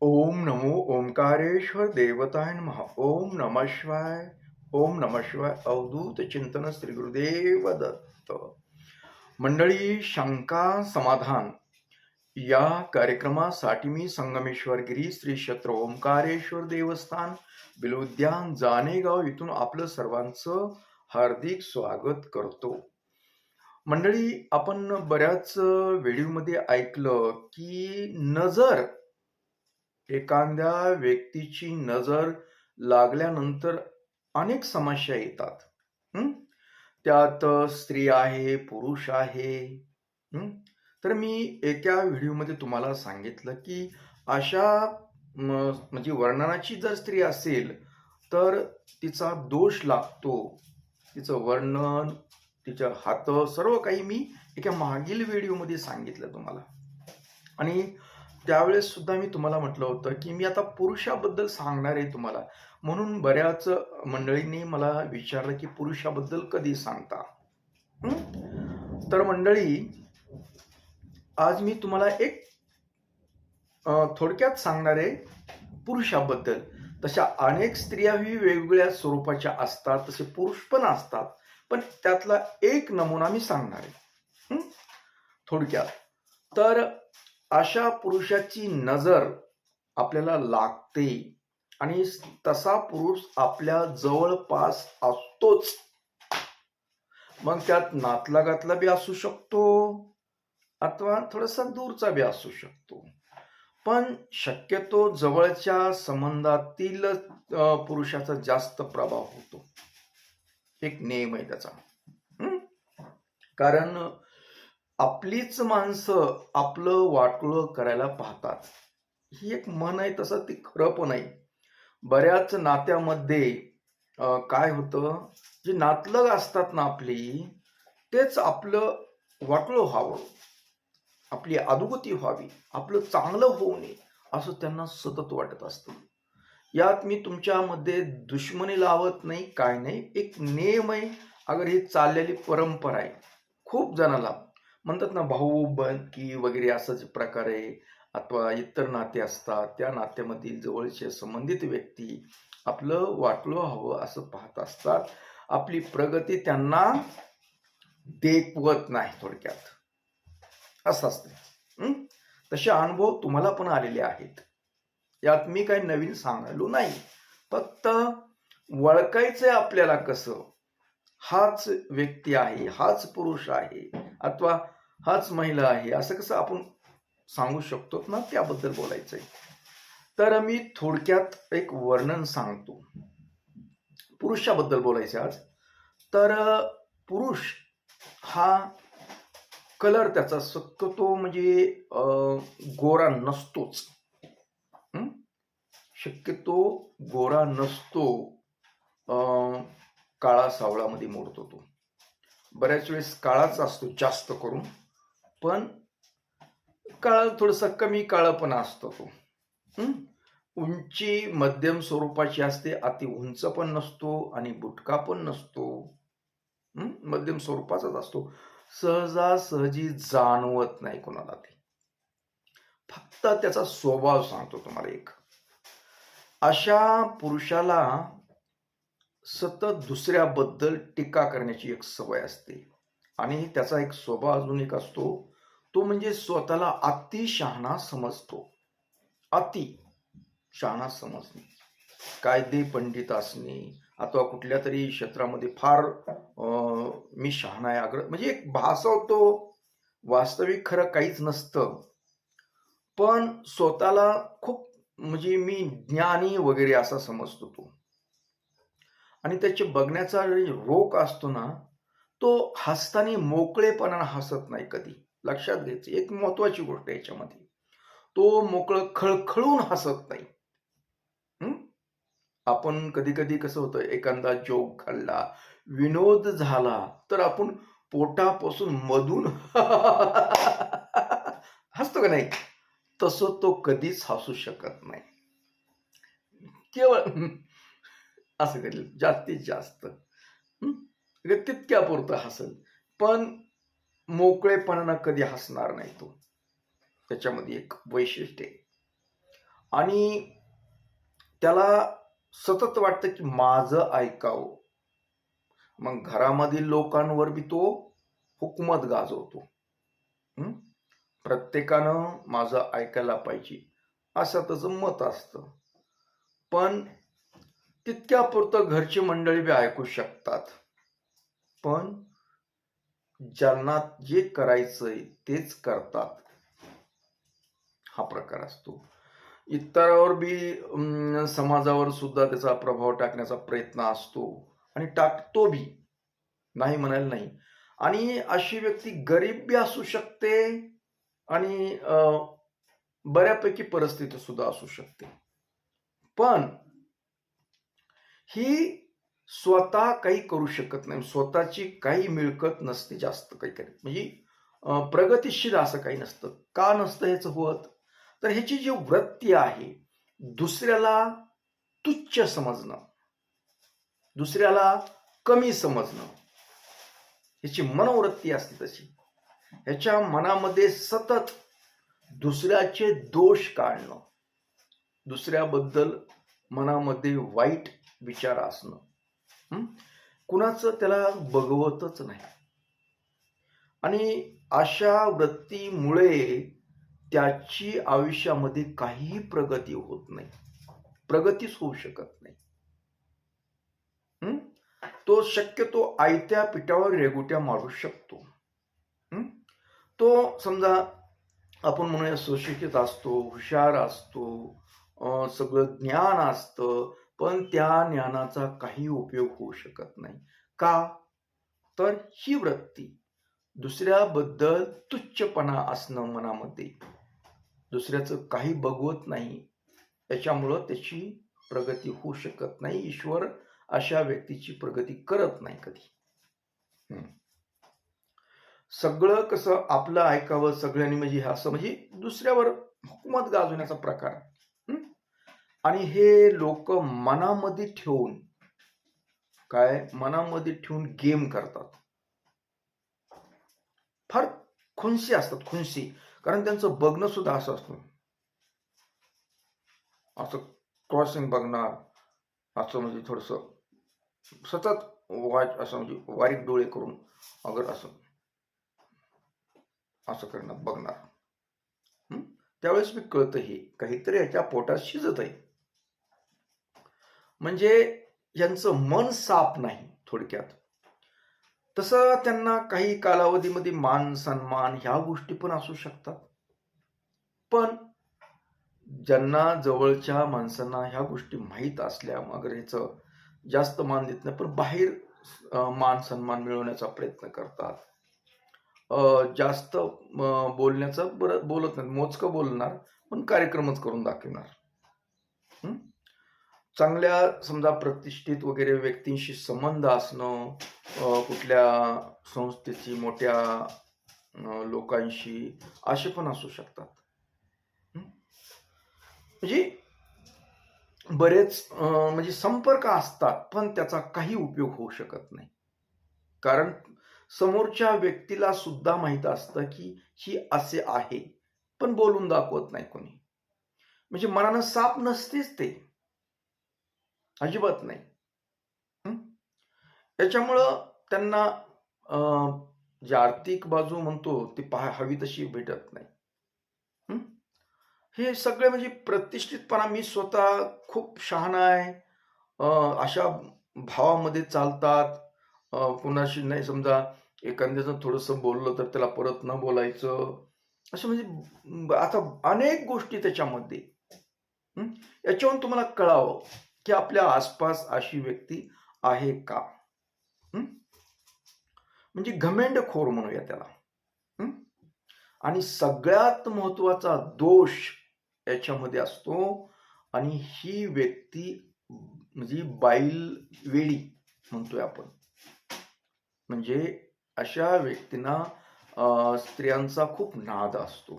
ओम नमो ओंकारेश्वर देवताय नमः. ओम नमः शिवाय. ओम नमः शिवाय. अवधूत चिंतन श्री गुरुदेव दत्त. मंडळी, शंका समाधान या कार्यक्रमासाठी मी संगमेश्वर गिरी श्री क्षेत्र ओंकारेश्वर देवस्थान बिलोद्यान जानेगाव इथून आपलं सर्वांचं हार्दिक स्वागत करतो. मंडळी, आपण बऱ्याच व्हिडिओमध्ये ऐकलं की नजर, एखाद्या व्यक्तीची नजर लागल्यानंतर अनेक समस्या येतात. हं? त्यात स्त्री आहे, पुरुष आहे. हं? तर मी एका व्हिडिओमध्ये तुम्हाला सांगितलं की अशा म्हणजे वर्णनाची जर स्त्री असेल तर तिचा दोष लागतो. तिचं वर्णन, तिच्या हात, सर्व काही मी एका मागील व्हिडिओमध्ये सांगितलं तुम्हाला. आणि त्यावेळेस सुद्धा मी तुम्हाला म्हटलं होतं की मी आता पुरुषाबद्दल सांगणार आहे तुम्हाला. म्हणून बऱ्याच मंडळींनी मला विचारलं की पुरुषाबद्दल कधी सांगता. तर मंडळी, आज मी तुम्हाला एक थोडक्यात सांगणार आहे पुरुषाबद्दल. तशा अनेक स्त्रिया ही वेगवेगळ्या स्वरूपाच्या असतात, तसे पुरुष पण असतात, पण त्यातला एक नमुना मी सांगणार आहे थोडक्यात. तर अशा पुरुषाची नजर आपल्याला लागते आणि तसा पुरुष आपल्या जवळपास असतोच. मग त्यात नातलगातला बी असू शकतो अथवा थोडासा दूरचा बी असू शकतो, पण शक्यतो जवळच्या संबंधातील पुरुषाचा जास्त प्रभाव होतो. एक नियम आहे त्याचा. कारण आपलीच माणसं आपलं वाटोळं करायला पाहतात. ही एक म्हण आहे, तसं ती खरं पण आहे. बऱ्याच नात्यामध्ये काय होतं, जे नातलग असतात ना आपली, तेच आपलं वाटोळं व्हावं, आपली अधोगती व्हावी, आपलं चांगलं होऊ नये असं त्यांना सतत वाटत असतं. यात मी तुमच्यामध्ये दुश्मनी लावत नाही, काय नाही. एक नियम आहे. अगर ही चाललेली परंपरा आहे. खूप जणांना म्हणतात ना, भाऊ बंधकी वगैरे असाच प्रकार आहे, अथवा इतर नाते असतात. त्या नात्यामधील जवळचे संबंधित व्यक्ती आपलं वाटलं हवं असं पाहत असतात. आपली प्रगती त्यांना देखवत नाही, थोडक्यात असं असतं. तसे अनुभव तुम्हाला पण आलेले आहेत. यात मी काही नवीन सांगायलो नाही. फक्त ओळखायचंय आपल्याला कसं, हाच व्यक्ती आहे, हाच पुरुष आहे अथवा हाच महिला आहे, असं कसं आपण सांगू शकतो ना, त्याबद्दल बोलायचंय. तर मी थोडक्यात एक वर्णन सांगतो. पुरुषाबद्दल बोलायचं आज. तर पुरुष हा कलर त्याचा शक्यतो म्हणजे गोरा नसतोच. शक्यतो गोरा नसतो, काळा सावळामध्ये मोडतो तो. बऱ्याच वेळेस काळाच असतो जास्त करून, पण काळा थोडासा कमी काळा पण असतो तो. उंची मध्यम स्वरूपाची असते, अति उंच पण नसतो आणि बुटका पण नसतो. मध्यम स्वरूपाचाच असतो. सहजासहजी जाणवत नाही कोणाला ते. फक्त त्याचा स्वभाव सांगतो तुम्हाला एक. अशा पुरुषाला सतत दुसऱ्याबद्दल टीका करण्याची एक सवय असते आणि त्याचा एक स्वभाव अजून एक असतो, तो म्हणजे स्वतःला अति शहाणा समजतो. अति शहाणा समजणे, कायदे पंडित असणे अथवा कुठल्या तरी क्षेत्रामध्ये फार मी शहाणा आहे अग्र, म्हणजे एक भासवतो. वास्तविक खरं काहीच नसतं, पण स्वतःला खूप म्हणजे मी ज्ञानी वगैरे असा समजतो तो. आणि त्याचे बघण्याचा रोख असतो ना, तो हसताना मोकळेपणाने हसत नाही कधी. लक्षात घ्यायचं, एक महत्वाची गोष्ट याच्यामध्ये, तो मोकळं खळखळून हसत नाही. आपण कधी कधी कसं होतं, एखादा जोक घालला, विनोद झाला, तर आपण पोटापासून मधून हसतो का नाही, तसं तो कधीच हसू शकत नाही. केवळ असं करेल जास्तीत जास्त, तितक्या पुरतं हसेल, पण मोकळेपणानं कधी हसणार नाही तो. त्याच्यामध्ये एक वैशिष्ट्य आहे. आणि त्याला सतत वाटतं की माझं ऐकावं. मग घरामधील लोकांवर बी तो हुकूमत गाजवतो. हं? प्रत्येकानं माझं ऐकायला पाहिजे, असं त्याचं मत असतं. पण तितक्यापुरतं घरची मंडळी बी ऐकू शकतात. पण ज्यांना जे करायचंय तेच करतात, हा प्रकार असतो. इतरांवर बी समाजावर सुद्धा त्याचा प्रभाव टाकण्याचा प्रयत्न असतो आणि टाकतो बी, नाही म्हणायला नाही. आणि अशी व्यक्ती गरीब बी असू शकते आणि बऱ्यापैकी परिस्थिती सुद्धा असू शकते. पण ही स्वतः काही करू शकत नाही. स्वतःची काही मिळकत नसते जास्त काही काही. म्हणजे प्रगतिशील असं काही नसतं. का नसतं ह्याचं होत? तर ह्याची जी वृत्ती आहे, दुसऱ्याला तुच्छ समजणं, दुसऱ्याला कमी समजणं, ह्याची मनोवृत्ती असते तशी. ह्याच्या मनामध्ये सतत दुसऱ्याचे दोष काढणं, दुसऱ्याबद्दल मनामध्ये वाईट विचार असणं, कुणाचं त्याला बघवतच नाही. आणि अशा वृत्तीमुळे त्याची आयुष्यामध्ये काहीही प्रगती होत नाही, प्रगतीच होऊ शकत नाही. तो शक्यतो आयत्या पिठावर रेघोट्या मारू शकतो. तो समजा आपण म्हणूया सुशिक्षित असतो, हुशार असतो, सगळं ज्ञान असतं, पण त्या ज्ञानाचा काही उपयोग होऊ शकत नाही. का? तर ही वृत्ती, दुसऱ्याबद्दल तुच्छपणा असणं मनामध्ये, दुसऱ्याचं काही बघवत नाही, त्याच्यामुळं त्याची प्रगती होऊ शकत नाही. ईश्वर अशा व्यक्तीची प्रगती करत नाही कधी. सगळं कसं आपलं ऐकावं सगळ्यांनी, म्हणजे असं म्हणजे दुसऱ्यावर हुकूमत गाजवण्याचा प्रकार. आणि हे लोक मनामध्ये ठेवून मनामध्ये ठेवून गेम करतात. फार खुनशी असतात, खुनशी. कारण त्यांचं बघणं सुद्धा असं असतं, असं क्रॉसिंग बघणार, असं म्हणजे थोडस सतत असं म्हणजे वारीक डोळे करून अगर असं असं करणं बघणार. त्यावेळेस मी कळतं हे काहीतरी याच्या पोटात शिजत आहे. म्हणजे यांचं मन साफ नाही थोडक्यात. तसं त्यांना काही कालावधीमध्ये मान सन्मान ह्या गोष्टी पण असू शकतात. पण ज्यांना जवळच्या माणसांना ह्या गोष्टी माहीत असल्या अगर ह्याचं जास्त मान देत नाही, पण बाहेर मान सन्मान मिळवण्याचा प्रयत्न करतात. जास्त बोलण्याचा बोलत नाही, मोजकं बोलणार पण कार्यक्रमच करून दाखवणार. चांगल्या समजा प्रतिष्ठित वगैरे व्यक्तींशी संबंध असणं, कुठल्या संस्थेची मोठ्या लोकांशी असे पण असू शकतात. म्हणजे बरेच म्हणजे संपर्क असतात, पण त्याचा काही उपयोग होऊ शकत नाही. कारण समोरच्या व्यक्तीला सुद्धा माहित असतं की ही असे आहे, पण बोलून दाखवत नाही कोणी. म्हणजे मनानं साफ नसतेच ते, अजिबात नाही. त्याच्यामुळं त्यांना जी आर्थिक बाजू म्हणतो ती हवी तशी भेटत नाही. हे सगळे म्हणजे प्रतिष्ठितपणा, मी स्वतः खूप शहाणा आहे, अशा भावामध्ये चालतात. कुणाशी नाही, समजा एखाद्याचं थोडंसं बोललं तर त्याला परत न बोलायचं, असं म्हणजे आता अनेक गोष्टी त्याच्यामध्ये. याच्यावरून तुम्हाला कळावं की आपल्या आसपास अशी व्यक्ती आहे का. म्हणजे घमेंडखोर म्हणूया त्याला. आणि सगळ्यात महत्वाचा दोष याच्यामध्ये असतो, आणि ही व्यक्ती म्हणजे बाईल वेळी म्हणतोय आपण. म्हणजे अशा व्यक्तींना स्त्रियांचा खूप नाद असतो.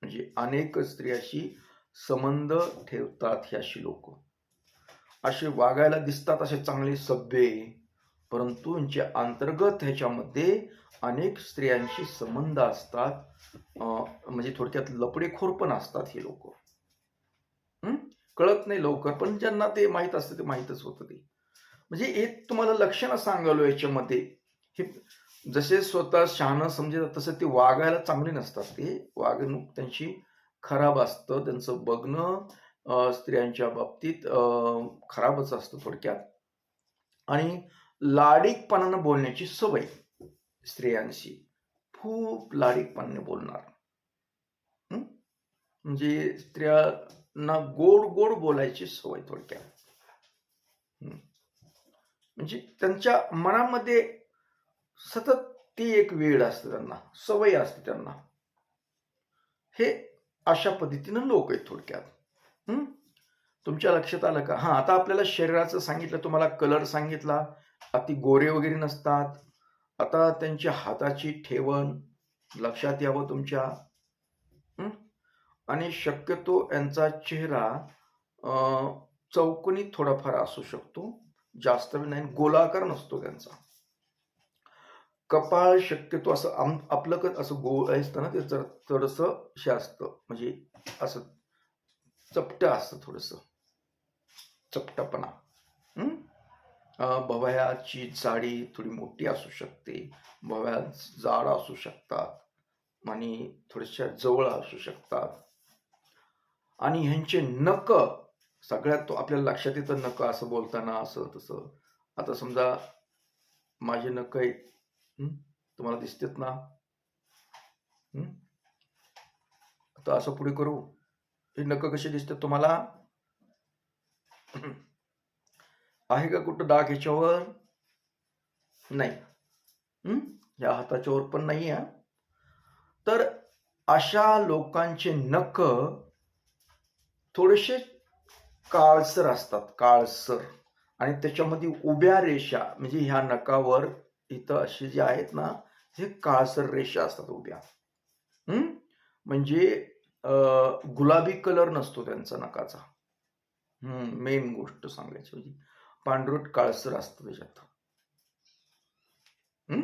म्हणजे अनेक स्त्रियाशी संबंध ठेवतात ही अशी लोक. असे वागायला दिसतात असे चांगले सभ्य, परंतु यांच्या अंतर्गत ह्याच्यामध्ये अनेक स्त्रियांशी संबंध असतात. म्हणजे थोडक्यात लपडेखोर पण असतात हे लोक. हं? कळत नाही लवकर, पण ज्यांना ते माहीत असतं ते माहीतच होतं ते. म्हणजे एक तुम्हाला लक्षणं सांगालो याच्यामध्ये. हे जसे स्वतः शहाणं समजतात तसं ते वागायला चांगले नसतात. ते वागणूक त्यांची खराब असतं. त्यांचं बघणं स्त्रियांच्या बाबतीत खराबच असतं थोडक्यात. आणि लाडीकपणानं बोलण्याची सवय स्त्रियांशी. खूप लाडीकपणाने बोलणार. हं? म्हणजे स्त्रियांना गोड-गोड बोलायची सवय थोडक्यात. हं. म्हणजे त्यांच्या मनामध्ये सतत ती एक वेळ असते त्यांना, सवय असते त्यांना. हे अशा पद्धतीनं लोक आहेत थोडक्यात. हं? तुमच्या लक्षात आलं का? हां, आता आपल्याला शरीराचं सांगितलं, तुम्हाला कलर सांगितला. अति गोरे वगैरे नसतात. आता त्यांच्या हाताची ठेवण लक्षात यावं तुमच्या. हं? आणि शक्यतो यांचा चेहरा अ, चौकोनी थोडाफार असू शकतो. जास्त बी नाही, गोलाकार नसतो त्यांचा. कपाळ शक्यतो असं आपलं असं गोल असतं ना, ते जर थोडंसं हे असतं, म्हणजे असं चपटं असतं थोडंसं, चपटपणा. हं? भुवयाची जाडी थोडी मोठी असू शकते. भुवया जाड असू शकतात आणि थोड्याशा जवळ असू शकतात. आणि ह्यांचे नख सगळ्यात तो आपल्याला लक्षात येतं नख असं बोलताना असं तसं. आता समजा माझे नख आहेत. हं? तुम्हाला दिसतेत ना? हं? आता असं पुढे करू. हे नख कसे दिसतात तुम्हाला? आहे का कुठं डाग ह्याच्यावर? नाही. हं? या हाताच्या वर पण नाही आहे. तर अशा लोकांचे नख थोडेसे काळसर असतात, काळसर. आणि त्याच्यामध्ये उभ्या रेषा, म्हणजे ह्या नखावर इथं असे जे आहेत ना, हे काळसर रेषा असतात उभ्या. हं? म्हणजे गुलाबी कलर नसतो त्यांचा नखाचा. मेन गोष्ट सांगायची म्हणजे पांढरट काळसर असतं त्याच्यात. हं?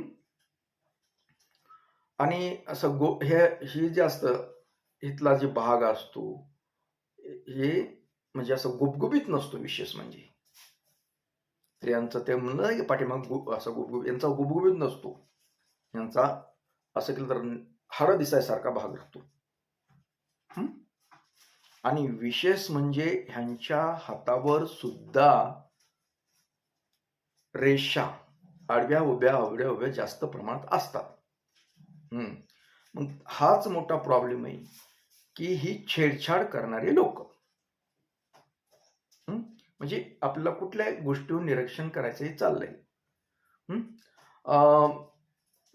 आणि असं हे जे असतं, इथला जे भाग असतो, हे म्हणजे असं गुबगुबीत नसतो विशेष म्हणजे. स्त्रियांचं ते म्हणलं ना, की पाठीमाग असं गुबगुबीत, यांचा गुबगुबीत नसतो. यांचा असं केलं तर हाडं दिसायसारखा भाग राहतो. हं? आणि विशेष म्हणजे ह्यांच्या हातावर सुद्धा रेषा आडव्या उभ्या जास्त प्रमाणात असतात. मग हाच मोठा प्रॉब्लेम आहे, की ही छेडछाड करणारे लोक. म्हणजे आपल्याला कुठल्या गोष्टीवर निरीक्षण करायचं हे चाललंय.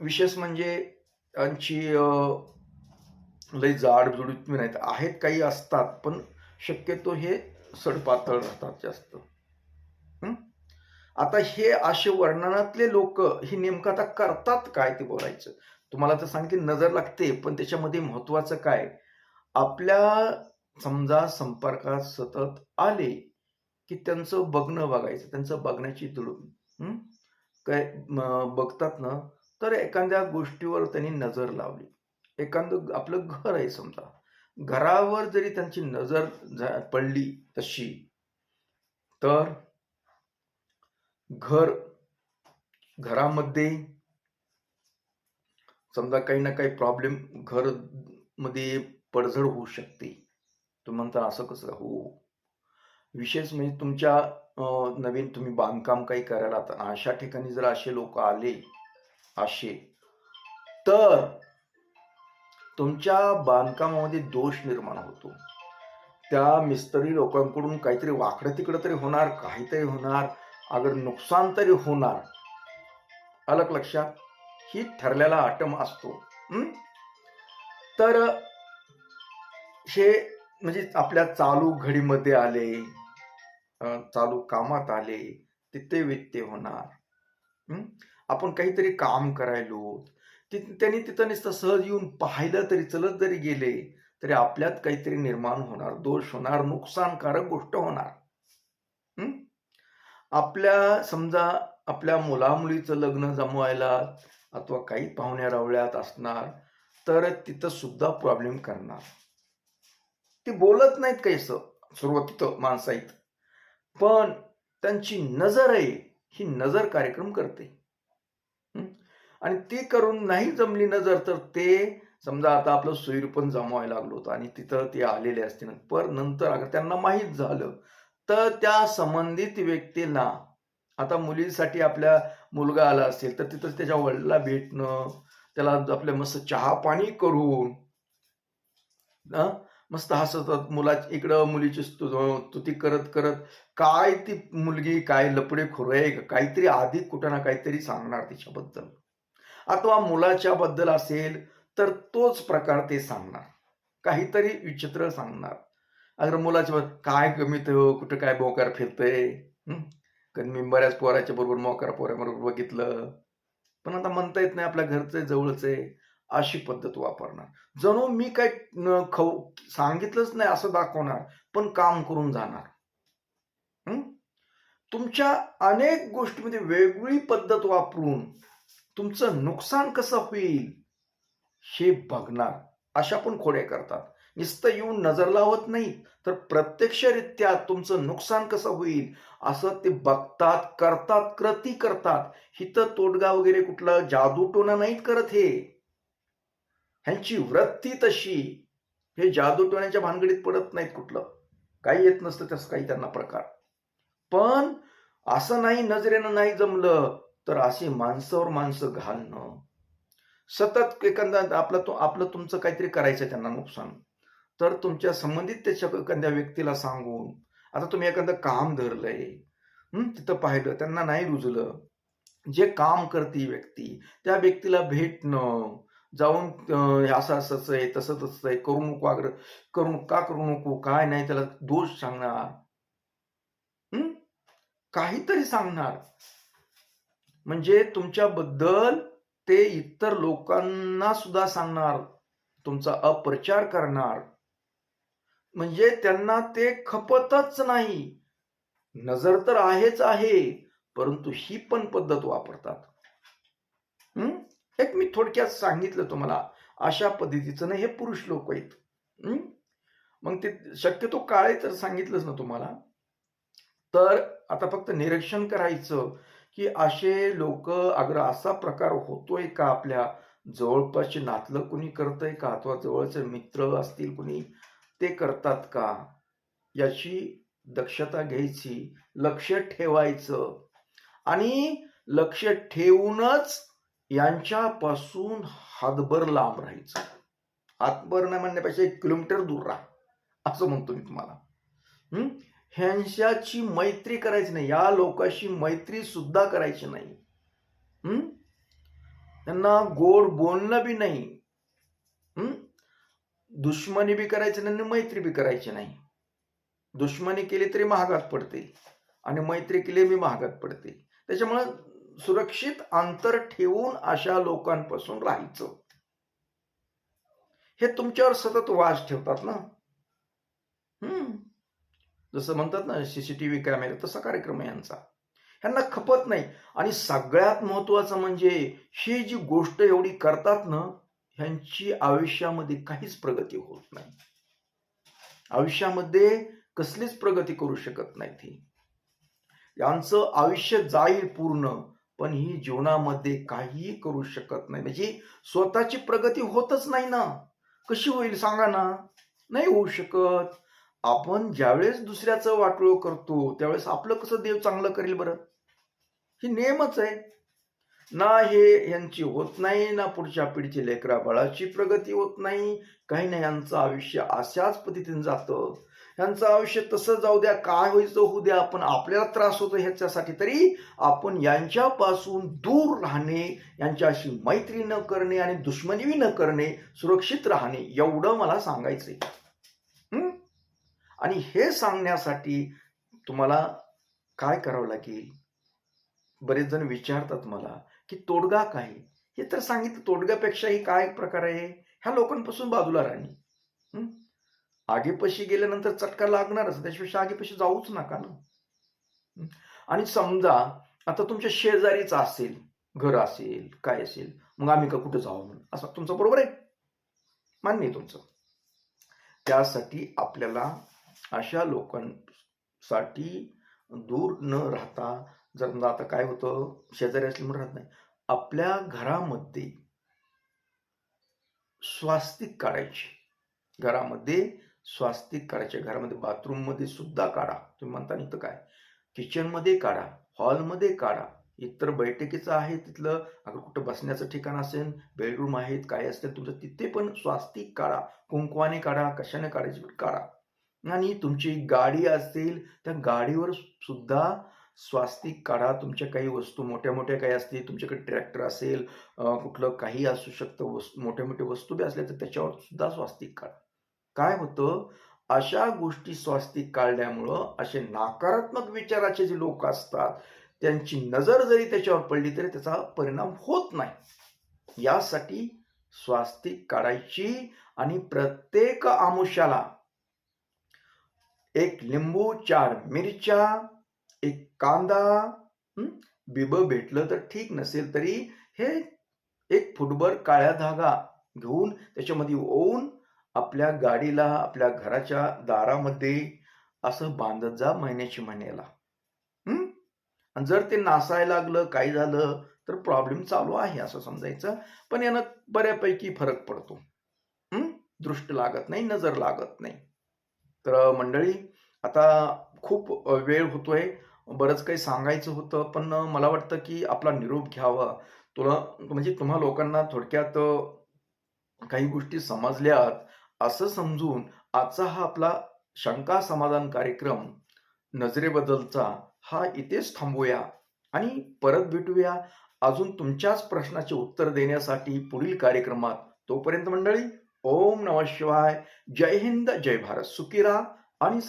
विशेष म्हणजे त्यांची लय जाड-जुडीत नाहीत. आहेत काही असतात, पण शक्यतो हे सडपातळ राहतात जास्त. आता हे असे वर्णनातले लोक हे नेमकं आता करतात काय ते बोलायचं. तुम्हाला तर सांगितले नजर लागते, पण त्याच्यामध्ये महत्वाचं काय? आपल्या समजा संपर्कात सतत आले, की त्यांचं बघणं बघायचं, त्यांचं बघण्याची तुळून काय बघतात ना, तर एखाद्या गोष्टीवर त्यांनी नजर लावली. एखादं आपलं घर आहे समजा, घरावर जरी त्यांची नजर पडली तशी, तर घरामध्ये समजा काही ना काही प्रॉब्लेम मध्ये पडझड होऊ शकते. तुम्ही म्हणता असं कसं? हो. विशेष म्हणजे तुमच्या नवीन तुम्ही बांधकाम काही करायला आता अशा ठिकाणी जर असे लोक आले, असे, तर तुमच्या बांधकामामध्ये दोष निर्माण होतो. त्या मिस्त्री लोकांकडून काहीतरी वाकडं तिकडं तरी होणार, काहीतरी होणार, अगर नुकसान तरी होणार. अलग लक्षात? ही ठरलेला आटम असतो. तर हे म्हणजे आपल्या चालू घडीमध्ये आले, चालू कामात आले, तिथे व्यत्यय होणार. आपण काहीतरी काम करायलो, त्यांनी तिथं नुसतं सहज येऊन पाहिलं तरी, चलत जरी गेले तरी आपल्यात काहीतरी निर्माण होणार, दोष होणार, नुकसानकारक गोष्ट होणार. आपल्या समजा आपल्या मुलामुलीचं लग्न जमवायला अथवा काही पाहुण्या रावळ्यात असणार, तर तिथं सुद्धा प्रॉब्लेम करणार. ते बोलत नाहीत काहीसं. सुरुवातीत माणसं आहेत, पण त्यांची नजर आहे, ही नजर कार्यक्रम करते. हं? आणि ती करून नाही जमली नजर, तर ते समजा आता आपलं सोयीर पण जमवायला लागलो होतं आणि तिथं ते आलेले असतील, पण नंतर अगर त्यांना माहीत झालं, तर त्या संबंधित व्यक्तीला, आता मुलीसाठी आपल्या मुलगा आला असेल, तर तिथं त्याच्या वडिलांना भेटणं, त्याला आपल्या मस्त चहा-पाणी करून हं, मस्त हसत मुला इकडं मुलीची स्तुती करत करत काय ती मुलगी काय लफडेखोर आहे का काहीतरी आधी कुठं ना काहीतरी सांगणार तिच्याबद्दल. अथवा मुलाच्या बद्दल असेल तर तोच प्रकार ते सांगणार. काहीतरी विचित्र सांगणार. अगर मुलाच्या काय कमी तो कुठं काय मोकार फिरतंय. हं? कारण मी बऱ्याच पोराच्या बरोबर मोकार पोराबरोबर बघितलं. पण आता म्हणता येत नाही आपल्या घरचं जवळच आहे. अशी पद्धत वापरणार. जणू मी काय सांगितलंच नाही असं दाखवणार, पण काम करून जाणार. हं? तुमच्या अनेक गोष्टींमध्ये वेगळी पद्धत वापरून तुमचं नुकसान कसं होईल हे बघणार. अशा पण खोड्या करतात. नुसतं येऊन नजर लावत नाही, तर प्रत्यक्षरित्या तुमचं नुकसान कसं होईल असं ते बघतात, करतात, कृती करतात. हिथं तोडगा वगैरे कुठला जादूटोणा नाहीत करत हे. ह्यांची वृत्ती तशी. हे जादूटोण्याच्या भानगडीत पडत नाहीत कुठलं. काही येत नसतं तसं काही त्यांना प्रकार. पण असं नाही नजरेनं नाही जमलं, तर अशी माणसावर माणसं घालणं. सतत एखादा आपलं तुमचं काहीतरी करायचं त्यांना नुकसान. तर तुमच्या संबंधित त्याच्या एखाद्या व्यक्तीला सांगून, आता तुम्ही एखादं काम धरलंय, तिथं पाहिलं, त्यांना नाही रुजलं. जे काम करते व्यक्ती, त्या व्यक्तीला भेटणं, जाऊन हे असं-असंच आहे, तसं-तसंच आहे, करू नको का करू नको, काय नाही त्याला दोष सांगणार. हं? काहीतरी सांगणार. म्हणजे तुमच्याबद्दल ते इतर लोकांना सुद्धा सांगणार. तुमचा अपप्रचार करणार. म्हणजे त्यांना ते खपतच नाही. नजर तर आहेच आहे, परंतु ही पण पद्धत वापरतात. हं? एक मी थोडक्यात सांगितलं तुम्हाला. अशा पद्धतीचं नाही हे पुरुष लोक आहेत. हं? मग ते शक्यतो काळे तर सांगितलंच ना तुम्हाला. तर आता फक्त निरीक्षण करायचं, की असे लोकं अगर असा प्रकार होतोय का आपल्या जवळपासचे नातलं कुणी करतंय का? अथवा जवळचे मित्र असतील कुणी, ते करतात का? याची दक्षता घ्यायची, लक्ष ठेवायचं आणि लक्ष ठेवूनच यांच्यापासून हातभर लांब राहायचं. हातभर नाही म्हणण्यापेक्षा 1 किलोमीटर दूर राहा, असं म्हणतो मी तुम्हाला. हं? ह्यांच्याशी मैत्री करायची नाही. या लोकांशी मैत्री सुद्धा करायची नाही. हं? त्यांना गोड बोलणं बी नाही. हं? दुश्मनी बी करायची नाही आणि मैत्री बी करायची नाही. दुश्मनी केली तरी महागात पडते आणि मैत्री केली बी महागात पडते. त्याच्यामुळं सुरक्षित अंतर ठेवून अशा लोकांपासून राहायचं. हे तुमच्यावर सतत वास ठेवतात ना. जसं म्हणतात ना सीसीटीव्ही कॅमेरा, तसा कार्यक्रम आहे यांचा. ह्यांना खपत नाही. आणि सगळ्यात महत्वाचं म्हणजे ही जी गोष्ट एवढी करतात ना, ह्यांची आयुष्यामध्ये काहीच प्रगती होत नाही. आयुष्यामध्ये कसलीच प्रगती करू शकत नाहीत ही. यांचं आयुष्य जाईल पूर्ण, पण ही जीवनामध्ये काहीही करू शकत नाही. म्हणजे स्वतःची प्रगती होतच नाही ना. कशी होईल सांगा ना? नाही होऊ शकत. आपण ज्यावेळेस दुसऱ्याचं वाटोळं करतो, त्यावेळेस आपलं कसं देव चांगलं करेल बरं? ही नेमच आहे. ना हे यांची होत नाही, ना पुढच्या पिढीची लेकरा-बाळाची प्रगती होत नाही. काही नाही, यांचं आयुष्य अशाच पद्धतीने जातं. यांचं आयुष्य तसं जाऊ द्या, काय व्हायचं होऊ द्या, पण आपल्याला त्रास होतो ह्याच्यासाठी तरी आपण यांच्यापासून दूर राहणे, यांच्याशी मैत्री न करणे आणि दुश्मनी न करणे, सुरक्षित राहणे, एवढं मला सांगायचंय. आणि हे सांगण्यासाठी तुम्हाला काय करावं लागेल? बरेच जण विचारतात मला, की तोडगा काय? हे तर सांगितलं, तोडग्यापेक्षाही काय प्रकार आहे? ह्या लोकांपासून बाजूला राहणे. हं? आगीपाशी गेल्यानंतर चटका लागणारच, त्याच्यापेक्षा आगीपाशी जाऊच नका ना. आणि समजा आता तुमच्या शेजारीच असेल, घर असेल, काय असेल, मग आम्ही का कुठे जाऊ म्हणून, असं तुमचं बरोबर आहे? मान्य आहे तुमचं. त्यासाठी आपल्याला अशा लोकांसाठी दूर न राहता, जर आता काय होतं, शेजारी असल्यामुळे राहत नाही, आपल्या घरामध्ये स्वास्तिक काढायची. घरामध्ये स्वास्तिक काढायचे. घरामध्ये बाथरूममध्ये सुद्धा काढा. तुम्ही म्हणता इथं काय, किचनमध्ये काढा, हॉलमध्ये काढा, इतर बैठकीचं आहे तिथलं, अगर कुठं बसण्याचं ठिकाण असेल, बेडरूम आहेत, काय असेल तुमचं, तिथे पण स्वास्तिक काढा. कुंकवाने काढा, कशाने काढायची काढा. आणि तुमची गाडी असेल, त्या गाडीवर सुद्धा स्वास्तिक काढा. तुमच्या काही वस्तू मोठ्या मोठ्या काही असतील, तुमच्याकडे ट्रॅक्टर असेल, कुठलं काही असू शकतं, मोठ्या मोठ्या वस्तू बी असल्या तर त्याच्यावर सुद्धा स्वास्तिक काढा. काय होतं, अशा गोष्टी स्वास्तिक काढल्यामुळं असे नकारात्मक विचाराचे जे लोक असतात, त्यांची नजर जरी त्याच्यावर पडली तरी त्याचा परिणाम होत नाही. यासाठी स्वास्तिक काढायची. आणि प्रत्येक आमुष्याला एक लिंबू, 4 मिरच्या, एक कांदा, बिबं भेटलं तर ठीक, नसेल तरी हे एक फुटभर काळ्या धागा घेऊन त्याच्यामध्ये ओवून आपल्या गाडीला, आपल्या घराच्या दारामध्ये असं बांधत जा महिन्याची महिन्याला. आणि जर ते नासायला लागलं, काही झालं तर प्रॉब्लेम चालू आहे असं समजायचं. पण यानं बऱ्यापैकी फरक पडतो. दृष्ट लागत नाही, नजर लागत नाही. तर मंडळी, आता खूप वेळ होतोय, बरंच काही सांगायचं होतं, पण मला वाटतं की आपला निरोप घ्यावा. म्हणजे तुम्हा लोकांना थोडक्यात काही गोष्टी समजल्यात असं समजून आजचा हा आपला शंका समाधान कार्यक्रम नजरेबद्दलचा हा इथेच थांबूया आणि परत भेटूया अजून तुमच्याच प्रश्नाचे उत्तर देण्यासाठी पुढील कार्यक्रमात. तोपर्यंत मंडळी, ओम नमः शिवाय. जय हिंद, जय भारत. सुखी राहा आणि